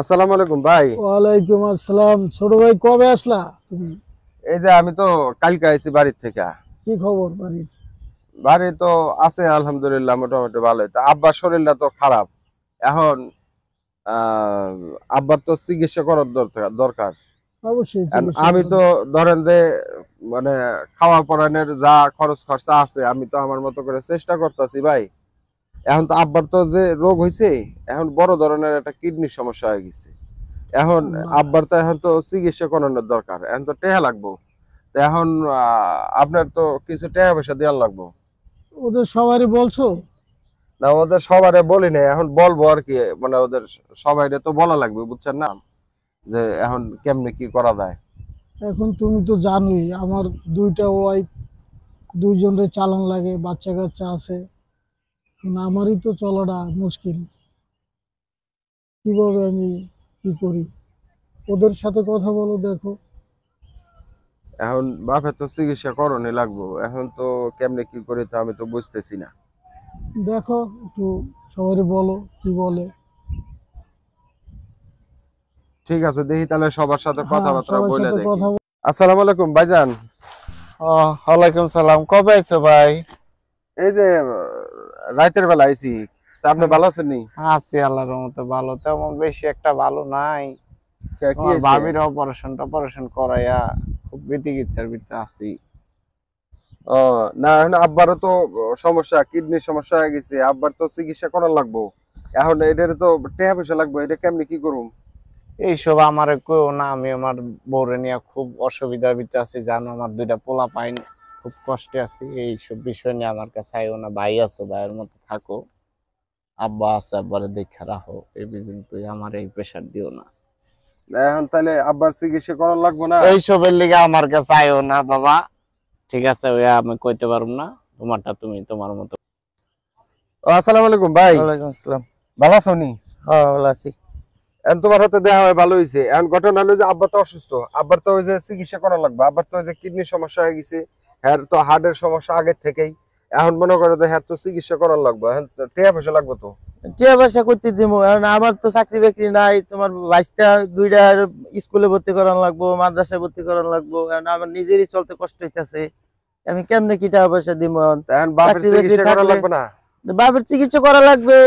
আসসালামু আলাইকুম ভাই। ওয়ালাইকুম আসসালাম। ছোট ভাই কবে আসলা তুমি? এই যে আমি তো কালকে আইছি বাড়ির থেকে। কি খবর বাড়ির? বাড়ি তো আছে আলহামদুলিল্লাহ, মোটামুটি ভালোই। তো আব্বার শরীরটা তো খারাপ এখন। আহ আব্বার তো চিকিৎসা করার দরকার। অবশ্যই আমি তো ধরেন যে মানে খাওয়া পড়ানোর যা খরচ খরচা আছে আমি তো আমার মতো করে চেষ্টা করতেছি ভাই। এখন তো আব্বার তো যে রোগ হয়েছে, এখন বড় ধরনের একটা কিডনির সমস্যা হয়ে গেছে। এখন আব্বার তো এখন তো চিকিৎসা করানোর দরকার, এখন তো টেহা লাগবো। তো এখন আপনার তো কিছু টাকা পয়সা দেওয়ার লাগবো। ওদের সবারই বলছো? না, ওদের সবারে বলি না, এখন বলবো আর কি। মানে ওদের সবাইরে তো বলা লাগবে, বুঝছেন না, যে এখন কেমনে কি করা যায়। এখন তুমি তো জানোই আমার দুইটা ওয়াইফ, দুইজনের চালান লাগে, বাচ্চা কাচ্চা আছে। আমারই তো চলাটা মুশকিল। কিভাবে আমি কি করি? ওদের সাথে কথা বলো, দেখো। এখন বাপের তো চিকিৎসা করণই লাগবো, এখন তো কেমনে কি করি তো আমি তো বুঝতেছি না। দেখো একটু সবারই বলো কি বলে। ঠিক আছে, দেখি তাহলে সবার সাথে হ্যাঁ, কথাবার্তা সবার বলে সাথে দেখি। কথা আসসালামু আলাইকুম ভাইজান। ওয়ালাইকুম সালাম। কবে আইছো ভাই? এই যে রাতের বেলা আইছি। তা আপনি ভালো আছেন নি? আছি আল্লাহর রহমতে ভালো, তেমন বেশি একটা ভালো নাই। কি হয়েছে? ভাবির অপারেশন করাইয়া খুব বিতিকিচ্ছার ভিতরে আছি। ও না, এখন আব্বারও তো সমস্যা, কিডনির সমস্যা হয়ে গেছে, আব্বার তো চিকিৎসা করা লাগবো। এখন এটার তো টাকা পয়সা লাগবে, এটা কেমনি কি করুম? এইসব আমার কেউ না, আমি আমার বউরে নিয়ে খুব অসুবিধার ভিতরে আছি, জানো আমার দুইটা পোলা পাইন, খুব কষ্টে আছি। এইসব বিষয় নিয়ে আমার কাছে আইও না। ভাই আছো, ভাইয়ের মতো থাকো। আব্বা আছে, আব্বারে দেখে রাখো। এই বিজন তুই আমার এই প্রেশার দিও না। এখন তাহলে আব্বার চিকিৎসা করা লাগবো না? এইসবের লিগে আমার কাছে আইও না বাবা, ঠিক আছে? ওই আমি কইতে পারবো না, তোমারটা তুমি তোমার মতো। আসসালামু আলাইকুম ভাই। ওয়ালাইকুম আসসালাম। ভালো আছো নি? হ্যাঁ ভালো আছি। এখন তোমার হাতে দেখা হয় ভালো হয়েছে। এখন ঘটনা হলো যে আব্বা তো অসুস্থ, আব্বার তো ওই যে চিকিৎসা করা লাগবে। আব্বার তো ওই যে কিডনির সমস্যা হয়ে গেছে, হ্যাঁ তো হার্টের সমস্যা আগে থেকেই। এখন মনে করো যে হ্যাঁ তো চিকিৎসা করার লাগবে, এখন টাকা পয়সা লাগবে তো। টিয়া পয়সা করতে দিব, কারণ আমার তো চাকরি বাকরি নাই। তোমার বাইশটা দুইটা স্কুলে ভর্তি করানো লাগবো, মাদ্রাসায় ভর্তি করানো লাগবো। কারণ আমার নিজেরই চলতে কষ্ট হইতেছে। আমি কেমনে কি টাকা পয়সা দিব? এখন বাপের চিকিৎসা করা লাগবে না? বাপের চিকিৎসা করা লাগবে।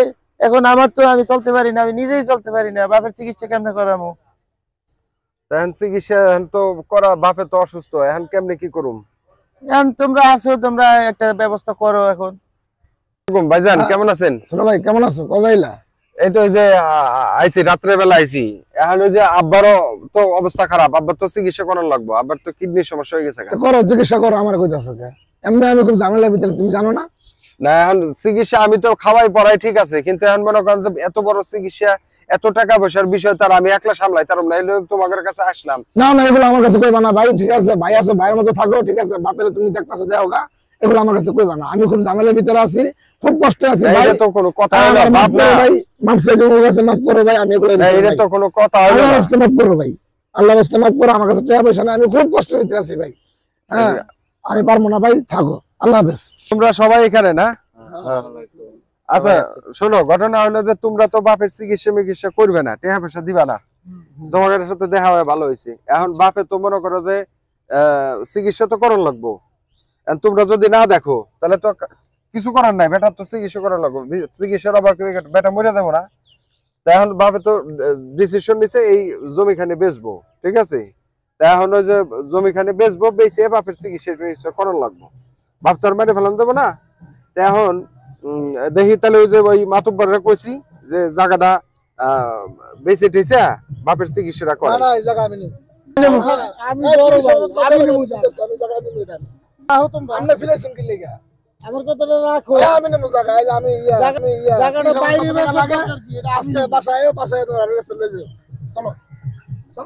এখন আমার তো আমি চলতে পারি না, আমি নিজেই চলতে পারি না, বাপের চিকিৎসা কেমনে করামু? এখন চিকিৎসা এখন তো করা, বাপে তো অসুস্থ, এখন কেমনে কি করুম? এখন তোমরা আসো, তোমরা একটা ব্যবস্থা করো এখন। ভাইজান কেমন আছেন? ছোট ভাই কেমন আছো? কবে এলা? এই তো এই যে আইছি, রাত্রে বেলা আইছি। এখন ওই যে আব্বারও তো অবস্থা খারাপ, আব্বার তো চিকিৎসা করার লাগবে, আব্বার তো কিডনির সমস্যা হয়ে গেছে। করো চিকিৎসা করো, আমার কইতাছো কে? এমনি আমি খুব ঝামেলার ভিতরে, তুমি জানো না? না, এখন চিকিৎসা আমি তো খাওয়াই পড়াই ঠিক আছে, কিন্তু এখন মনে করেন এত বড় চিকিৎসা, এত টাকা পয়সার বিষয় তার আমি একলা সামলাই, তার না তোমাদের কাছে আসলাম। না না, এগুলো আমার কাছে কইবা না ভাই, ঠিক আছে? ভাই আছে, ভাইয়ের মতো থাকো, ঠিক আছে? বাপের তুমি দেখতাছো দেও গা, এগুলো আমার কাছে কইবা না। আমি খুব ঝামেলার ভিতরে আছি, খুব কষ্টে আছি ভাই। এটা তো কোনো কথা হলো বাপ না ভাই, মাফ চাই, তোমার কাছে মাফ করো ভাই। আমি এগুলো এটা তো কোনো কথা হলো আল্লাহর না। রাস্তে মাফ করো ভাই, আল্লাহর রাস্তে মাফ করো। আমার কাছে টাকা পয়সা না, আমি খুব কষ্টের ভিতরে আছি ভাই। হ্যাঁ, আমি পারবো না ভাই, থাকো। আল্লাহ হাফেজ। তোমরা সবাই এখানে না? আচ্ছা শোনো, ঘটনা হলো যে তোমরা তো বাপের চিকিৎসা করবে না, টাকা পয়সা দিবা না। তোমাদের সাথে দেখা হয় ভালো হয়েছে। এখন বাপে তো মনে করো যে চিকিৎসা তো করার লাগবো। তোমরা যদি না দেখো তাহলে তো কিছু করার নাই, বেটার তো চিকিৎসা করার লাগবো। চিকিৎসার অভাব বেটা মরে দেবো না। তা এখন বাপে তো ডিসিশন নিছে এই জমিখানে বেচবো, ঠিক আছে? তা এখন ওই যে জমিখানে বেচবো, বেচে বাপের চিকিৎসা করার লাগবো। বাপ তো আর মেরে ফেলান দেবো না। তা এখন দেখি তাহলে ওই যে ওই মাতুব্বররা কইছি যে জায়গাটা বেচে টেচে বাপের চিকিৎসাটা করে। আমার কথাটা রাখো। আমি নেবো জায়গা, আমি জায়গাটা বাইরে আজকে বাসায় তোমার কাছে লয়ে যাও। চলো।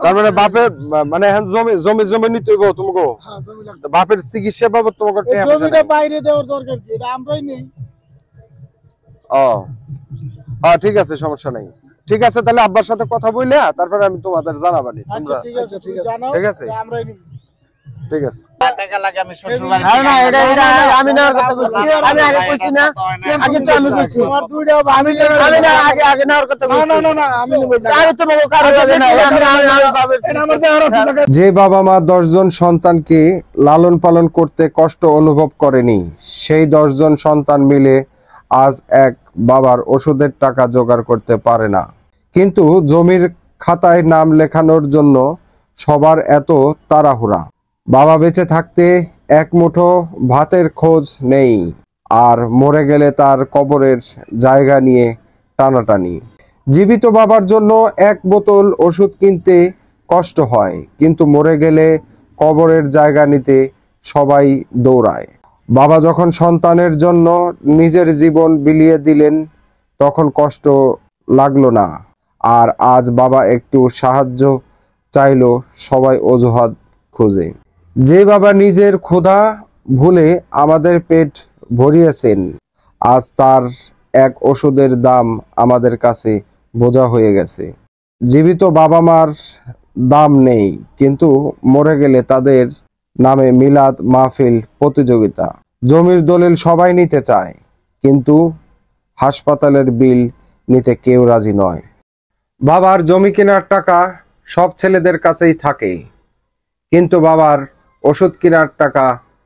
তার মানে বাপের মানে এখন জমি নিতে হইব তোমাকে। হ্যাঁ, জমি লাগবে। বাপের চিকিৎসা বাবদ তোমাকে টাকা পয়সা জমিটা নাই। বাইরে দেওয়ার দরকার কি? এটা আমরাই নেই। ও হ্যাঁ, ঠিক আছে, সমস্যা নাই। ঠিক আছে, তাহলে আব্বার সাথে কথা বইলে তারপরে আমি তোমাদের জানাবানি। আচ্ছা তোমরা ঠিক আছে, ঠিক আছে, ঠিক আছে, আমরাই নেব। ঠিক আছে। টাকা লাগে আমি শ্বশুর বাড়ি না না এটা এটা আমি নেওয়ার কথা বলছি, আমি আগে কইছি না, আগে তো আমি কইছি আমার দুইটা আমি না আগে আগে নেওয়ার কথা বলছি। না না না আমি নেব আমি তোমাকে কারো লাগে না, আমি বাবার আমার দেওয়ার আছে টাকা। যে বাবা মা 10 জন সন্তানকে লালন পালন করতে কষ্ট অনুভব করেনি, সেই 10 জন সন্তান মিলে আজ এক বাবার ওষুধের টাকা জোগাড় করতে পারে না। কিন্তু জমির খাতায় নাম লেখানোর জন্য সবার এত তাড়াহুড়া। বাবা বেঁচে থাকতে এক মুঠো ভাতের খোঁজ নেই, আর মরে গেলে তার কবরের জায়গা নিয়ে টানাটানি। জীবিত বাবার জন্য এক বোতল ওষুধ কিনতে কষ্ট হয়, কিন্তু মরে গেলে কবরের জায়গা নিতে সবাই দৌড়ায়। বাবা যখন সন্তানের জন্য নিজের জীবন বিলিয়ে দিলেন, তখন কষ্ট লাগলো না। আর আজ বাবা একটু সাহায্য চাইলো, সবাই অজুহাত খুঁজে। যে বাবা নিজের ক্ষুধা ভুলে আমাদের পেট ভরিয়েছেন, আজ তার এক ওষুধের দাম আমাদের কাছে বোঝা হয়ে গেছে। জীবিত বাবা মার দাম নেই, কিন্তু মরে গেলে তাদের নামে মিলাদ মাহফিল প্রতিযোগিতা। জমির দলিল সবাই নিতে চায়, কিন্তু হাসপাতালের বিল নিতে কেউ রাজি নয়। বাবার জমি কেনার টাকা সব ছেলেদের কাছেই থাকে, কিন্তু বাবার ওষুধ কেনার টাকা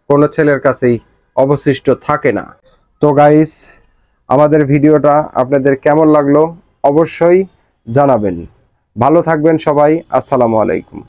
কোনো ছেলের কাছেই অবশিষ্ট থাকে না। তো গাইস, আমাদের ভিডিওটা আপনাদের কেমন লাগলো অবশ্যই জানাবেন। ভালো থাকবেন সবাই। আসসালামু আলাইকুম।